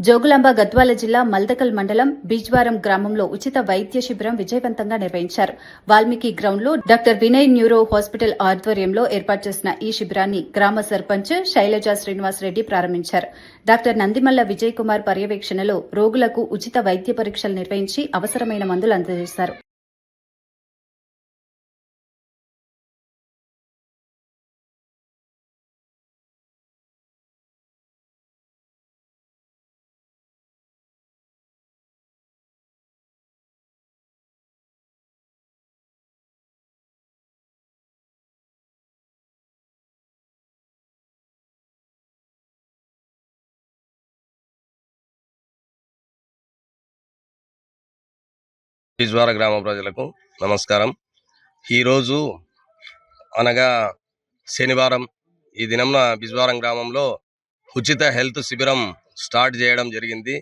జోగులాంబ గద్వాల జిల్లా మల్దకల్ మండలం బిజ్వారం గ్రామంలో ఉచిత వైద్య శిబిరం విజయవంతంగా నిర్వహించారు. వాల్మీకి గ్రౌండ్లో డాక్టర్ వినయ్ న్యూరో హాస్పిటల్ ఆధ్వర్యంలో ఏర్పాటు చేసిన ఈ శిబిరాన్ని గ్రామ సర్పంచ్ శైలజ శ్రీనివాస్ రెడ్డి ప్రారంభించారు. డాక్టర్ నందిమల్ల విజయ్ కుమార్ పర్యవేక్షణలో రోగులకు ఉచిత వైద్య పరీక్షలు నిర్వహించి అవసరమైన మందులు అందజేశారు. బిజ్వార గ్రామ ప్రజలకు నమస్కారం. ఈరోజు అనగా శనివారం ఈ దినంన బిజ్వారం గ్రామంలో ఉచిత హెల్త్ శిబిరం స్టార్ట్ చేయడం జరిగింది.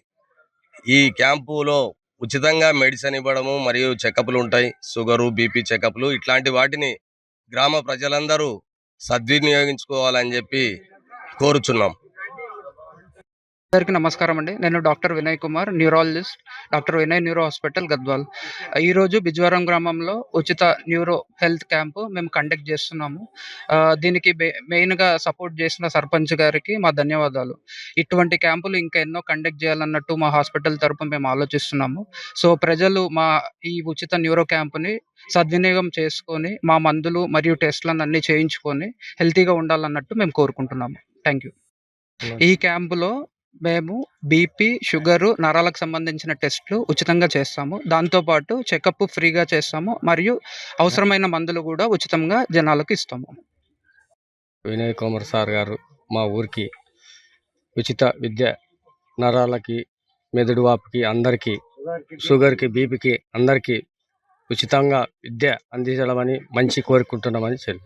ఈ క్యాంపులో ఉచితంగా మెడిసిన్ ఇవ్వడము మరియు చెకప్లు ఉంటాయి. షుగరు, బీపీ చెకప్లు ఇట్లాంటి వాటిని గ్రామ ప్రజలందరూ సద్వినియోగించుకోవాలని చెప్పి కోరుచున్నాం. అందరికీ నమస్కారం అండి. నేను doctor Vinay Kumar, neurologist, doctor Vinay neuro hospital Gadwal. ఈరోజు బిజ్వారం గ్రామంలో ఉచిత న్యూరో హెల్త్ క్యాంపు మేము కండక్ట్ చేస్తున్నాము. దీనికి మెయిన్గా సపోర్ట్ చేసిన సర్పంచ్ గారికి మా ధన్యవాదాలు. ఇటువంటి క్యాంపులు ఇంకా ఎన్నో కండక్ట్ చేయాలన్నట్టు మా హాస్పిటల్ తరపున మేము ఆలోచిస్తున్నాము. సో ప్రజలు మా ఈ ఉచిత న్యూరో క్యాంపుని సద్వినియోగం చేసుకొని మా మందులు మరియు టెస్టులను అన్నీ చేయించుకొని హెల్తీగా ఉండాలన్నట్టు మేము కోరుకుంటున్నాము. Thank you. ఈ క్యాంపులో మేము బీపీ, షుగరు, నరాలకు సంబంధించిన టెస్టులు ఉచితంగా చేస్తాము. దాంతోపాటు చెకప్ ఫ్రీగా చేస్తాము మరియు అవసరమైన మందులు కూడా ఉచితంగా జనాలకు ఇస్తాము. వినయ్ కుమార్ సార్ గారు మా ఊరికి ఉచిత విద్య, నరాలకి, మెదడు వాపుకి, అందరికీ షుగర్కి, బీపీకి అందరికీ ఉచితంగా విద్య అందించడమని మంచి కోరుకుంటున్నామని చెప్పి